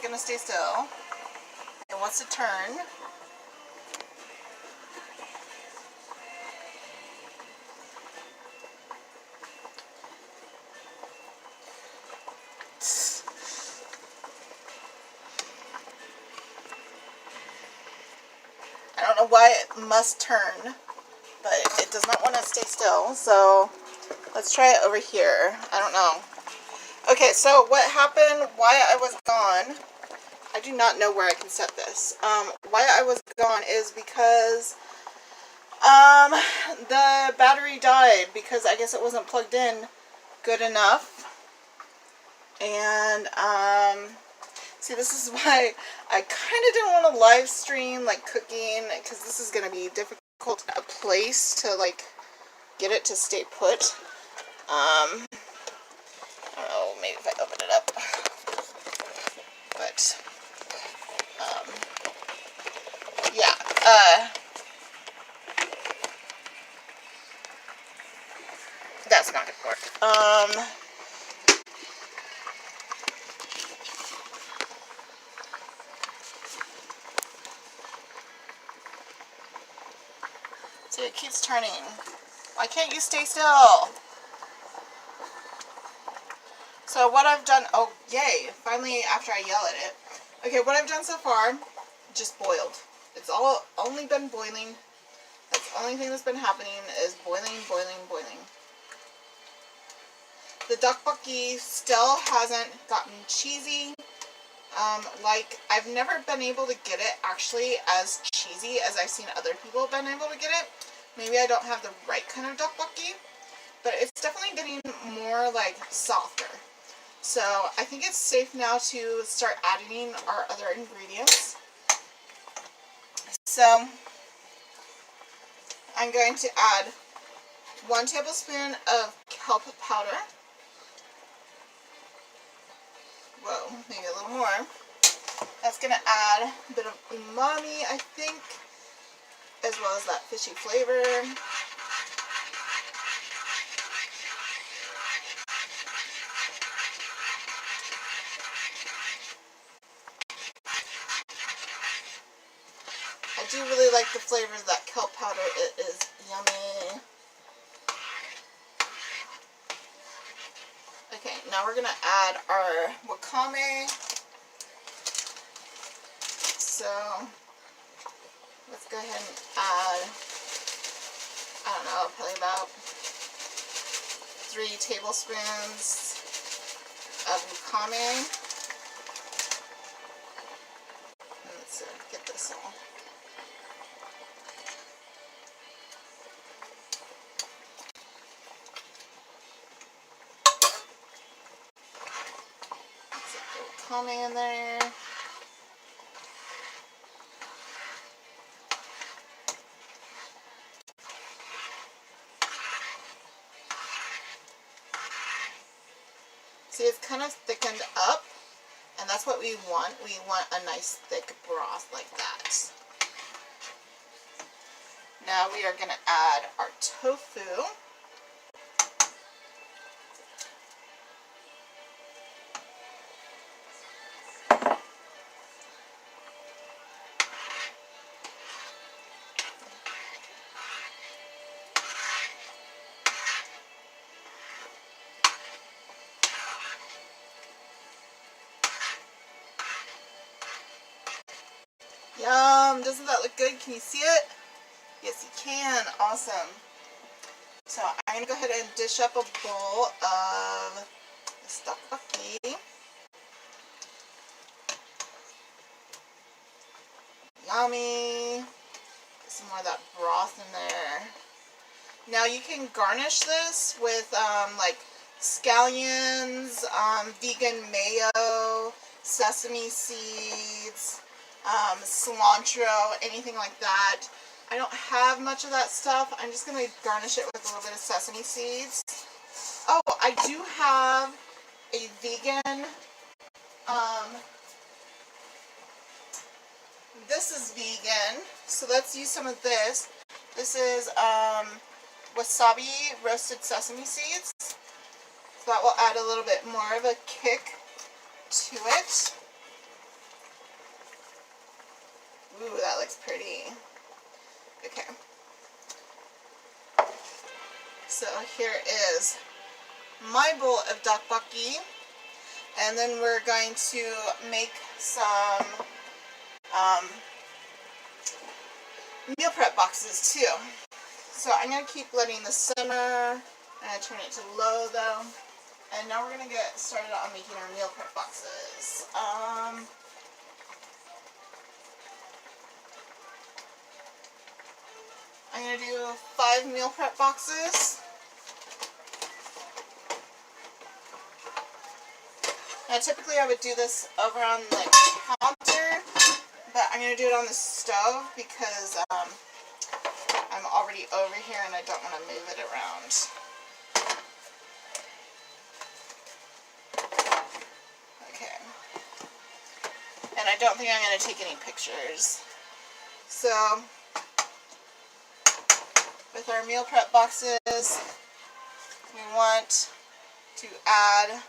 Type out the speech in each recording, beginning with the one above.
gonna stay still. It wants to turn. I don't know why it must turn, but it does not want to stay still. So let's try it over here. I don't know. Okay, so what happened, why I was gone, I do not know where I can set this. Why I was gone is because the battery died because I guess it wasn't plugged in good enough. And see, this is why I kind of didn't want to live stream like cooking, because this is going to be difficult a place to like get it to stay put. I don't know, maybe if I open it up. But yeah, that's not gonna work. See, it keeps turning. Why can't you stay still? So what I've done, oh yay, finally after I yell at it. Okay, what I've done so far, just boiled. It's all only been boiling. That's the only thing that's been happening is boiling, boiling, boiling. The tteokbokki still hasn't gotten cheesy. Like, I've never been able to get it actually as cheesy as I've seen other people have been able to get it. Maybe I don't have the right kind of tteokbokki, but it's definitely getting more like softer. So I think it's safe now to start adding our other ingredients. So I'm going to add 1 tablespoon of kelp powder. Whoa, maybe a little more. That's going to add a bit of umami, I think, as well as that fishy flavor. I do really like the flavor of that kelp powder. It is yummy. Okay, now we're going to add our wakame. So let's go ahead and add, I don't know, probably about 3 tablespoons of wakame. Let's get this all. Let's get the wakame in there. See, it's kind of thickened up, and that's what we want. We want a nice thick broth like that. Now we are going to add our tofu. Yum! Doesn't that look good? Can you see it? Yes, you can. Awesome. So I'm going to go ahead and dish up a bowl of this tteokbokki. Yummy. Get some more of that broth in there. Now you can garnish this with like scallions, vegan mayo, sesame seeds, cilantro, anything like that. I don't have much of that stuff. I'm just going to garnish it with a little bit of sesame seeds. Oh, I do have a vegan, this is vegan, so let's use some of this. This is wasabi roasted sesame seeds. So that will add a little bit more of a kick to it. Ooh, that looks pretty. Okay. So here is my bowl of tteokbokki. And then we're going to make some meal prep boxes too. So I'm going to keep letting this simmer. I'm going to turn it to low though. And now we're going to get started on making our meal prep boxes. I'm going to do 5 meal prep boxes. Now typically I would do this over on the counter, but I'm going to do it on the stove because I'm already over here and I don't want to move it around. Okay. And I don't think I'm going to take any pictures. So, with our meal prep boxes, we want to add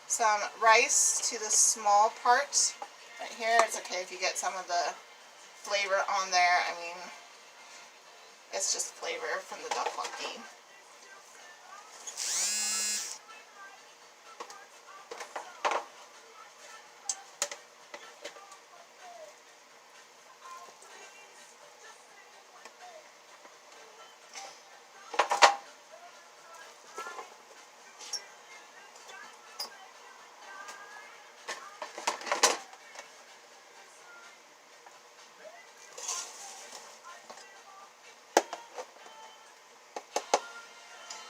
some rice to the small part right here. It's okay if you get some of the flavor on there. I mean, it's just flavor from the tteokbokki.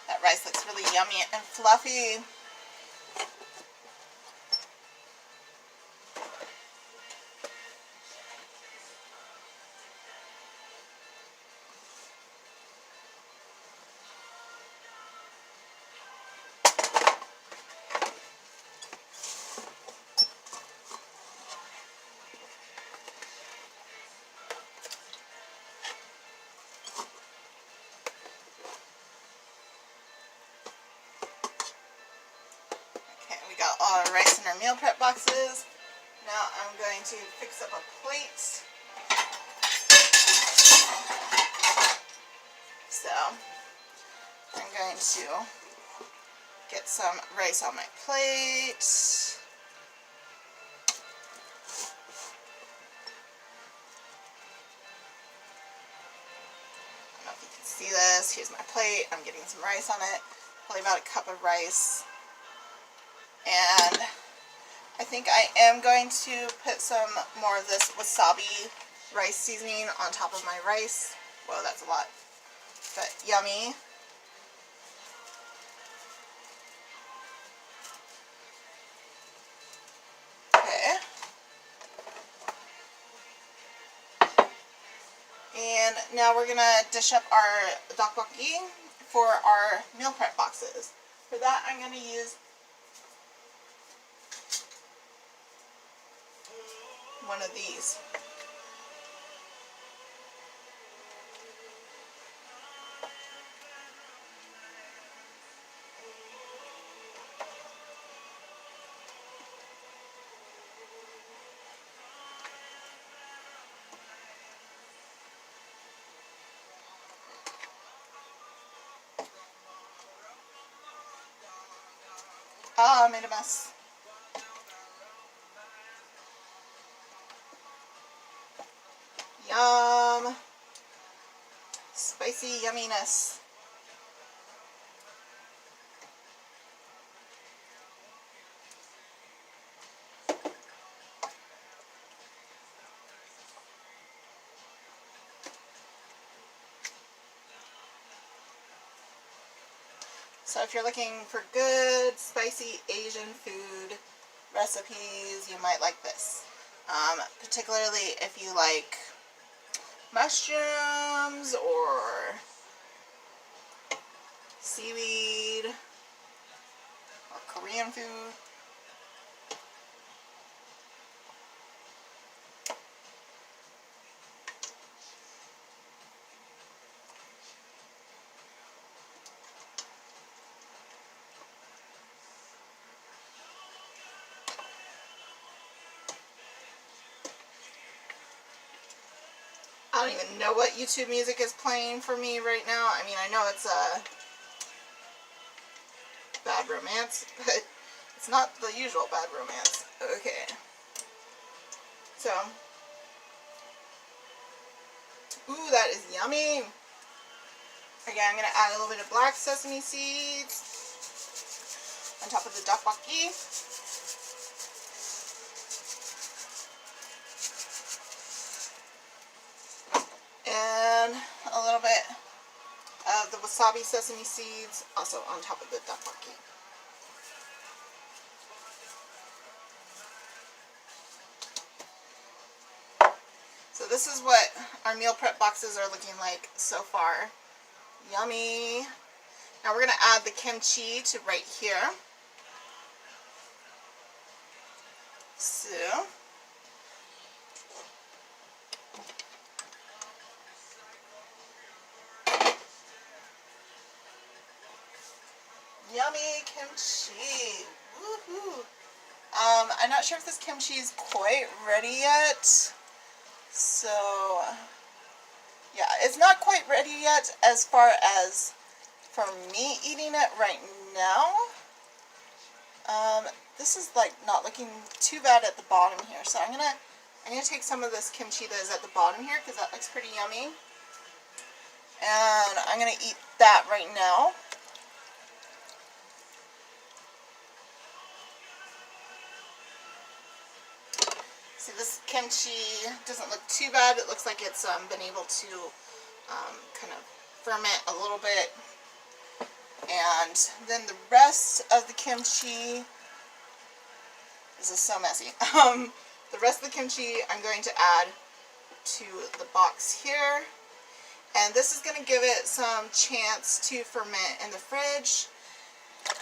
That rice looks really yummy and fluffy. Okay, we got all our rice in our meal prep boxes. Now I'm going to fix up a plate. So I'm going to get some rice on my plate. I don't know if you can see this. Here's my plate. I'm getting some rice on it. Probably about a cup of rice. And I think I am going to put some more of this wasabi rice seasoning on top of my rice. Whoa, that's a lot. But yummy. Okay. And now we're going to dish up our tteokbokki for our meal prep boxes. For that, I'm going to use one of these. Oh, I made a mess. Yum. Spicy yumminess. So if you're looking for good, spicy Asian food recipes, you might like this. Particularly if you like mushrooms or seaweed or Korean food. I don't even know what YouTube music is playing for me right now. I mean, I know it's a Bad Romance, but it's not the usual Bad Romance. Okay. So, ooh, that is yummy. Again, I'm going to add a little bit of black sesame seeds on top of the tteokbokki. And a little bit of the wasabi sesame seeds also on top of the tteokbokki. So this is what our meal prep boxes are looking like so far. Yummy. Now we're going to add the kimchi to right here. So, yummy kimchi. Woohoo! I'm not sure if this kimchi is quite ready yet. So, yeah, it's not quite ready yet as far as for me eating it right now. This is like not looking too bad at the bottom here. So I'm gonna take some of this kimchi that is at the bottom here because that looks pretty yummy. And I'm gonna eat that right now. See, this kimchi doesn't look too bad. It looks like it's been able to kind of ferment a little bit. And then the rest of the kimchi, this is so messy. The rest of the kimchi I'm going to add to the box here. And this is going to give it some chance to ferment in the fridge.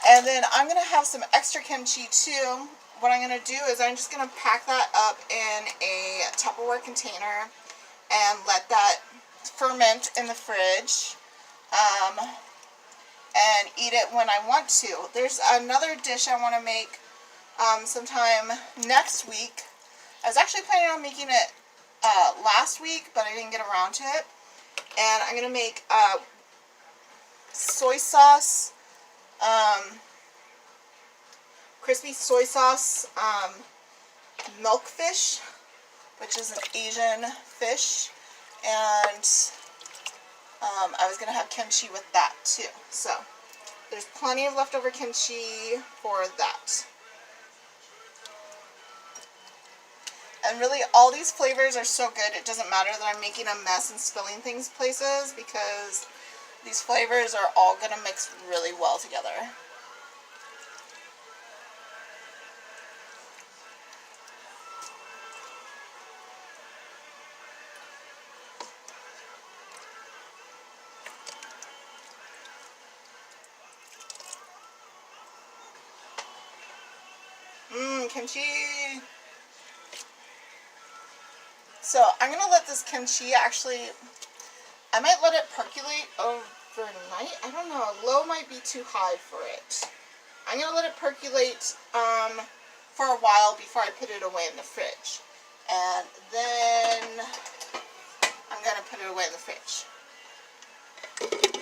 And then I'm going to have some extra kimchi too. What I'm going to do is I'm just going to pack that up in a Tupperware container and let that ferment in the fridge. And eat it when I want to. There's another dish I want to make sometime next week. I was actually planning on making it last week, but I didn't get around to it. And I'm going to make soy sauce, crispy soy sauce milkfish, which is an Asian fish. And I was going to have kimchi with that too. So there's plenty of leftover kimchi for that. And really all these flavors are so good, it doesn't matter that I'm making a mess and spilling things places because these flavors are all going to mix really well together. Kimchi. So I'm going to let this kimchi actually, I might let it percolate overnight. I don't know, low might be too high for it. I'm going to let it percolate for a while before I put it away in the fridge. And then I'm going to put it away in the fridge.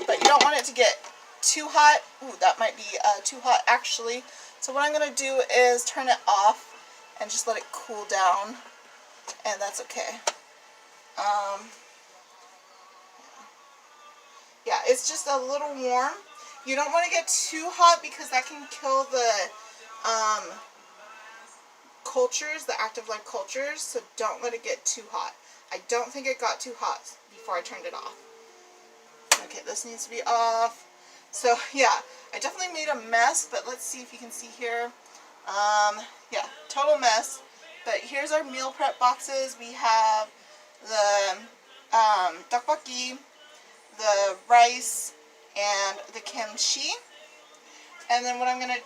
But you don't want it to get too hot. Ooh, that might be too hot actually. So what I'm going to do is turn it off and just let it cool down, and that's okay. Yeah, it's just a little warm. You don't want to get too hot because that can kill the cultures, the active life cultures, so don't let it get too hot. I don't think it got too hot before I turned it off. Okay, this needs to be off. So yeah, I definitely made a mess, but let's see if you can see here. Yeah, total mess. But here's our meal prep boxes. We have the tteokbokki, the rice, and the kimchi. And then what I'm going to